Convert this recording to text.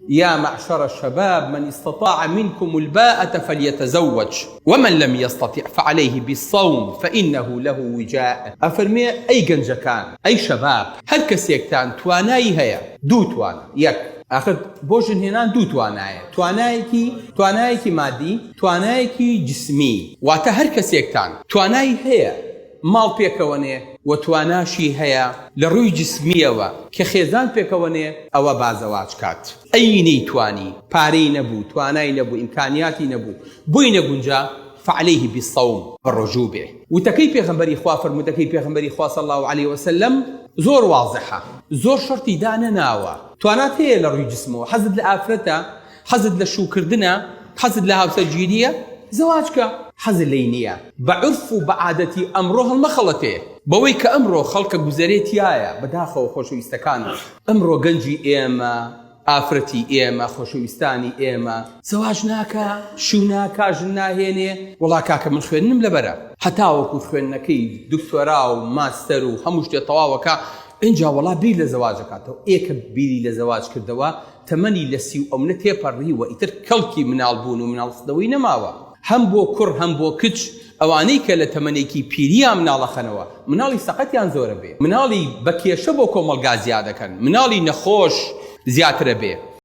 يا معشر الشباب من استطاع منكم الباءة فليتزوج ومن لم يستطع فعليه بالصوم فإنه له وجاء. أفرمي أي جنجكان أي شباب هل كسيكتان تواناي هيا دو توانا يك آخر بوجن هنا دو توانایکی مادی توانایکی جسمی واتە هەر کەسێکتان توانای هەیە ماڵ پێکەوەنێ و تواناشی هەیە لە ڕووی جسمیەوە کە خێزان پێکەوەنێ ئەوە بازەواج کات. ئەی نەیتوانی پارەی نەبوو توانای نەبوو ئیمکانیاتی نەبوو بووی نەگونجا فعليه بالصوم بالرجوع به. وتكي پیغمبري خوا فرمودكي پیغمبري خوا صلى الله عليه وسلم زور واضحة زور شرطي دانا ناوى توانات هي لروي جسمه حزد لآفرته حزد لشوكردنا حزد لها وسجيرية زواجك حزد لينية بعرف وبعادتي أمره المخلطة بويك أمره خلق جزريتيايا بداخل وخوشو يستكانو أمره جنجي إيما ئافرەتی ئێمە خۆشەویستانی ئێمە زەواج ناکە شو ناکە ژن ناهێنێ وەڵا کاکە من خوێنم لەبەرە هەتاوەکو خوێندنەکەی دکتۆرا و ماستەر و هەموو شتێ تەواوەکە اینجا وەڵا بیر لە زەواجەکاتەوە ئێکە بیری لە زەواج کردەوە تەمەنی لە 30 ئەو منە تێپەڕیوە ئیتر کەڵکی مناڵبوون و مناڵسدەوەی نەماوە هەم بۆ کوڕ هەم بۆ کچ ئەوانەی کە لە تەمەنێکی پیریان مناڵەخەنەوە مناڵی سەقەتیان زۆرە بێ مناڵی بەکێشە بۆ کۆمەڵگا زیادەکەن مناڵی نەخۆش زیاترە بێ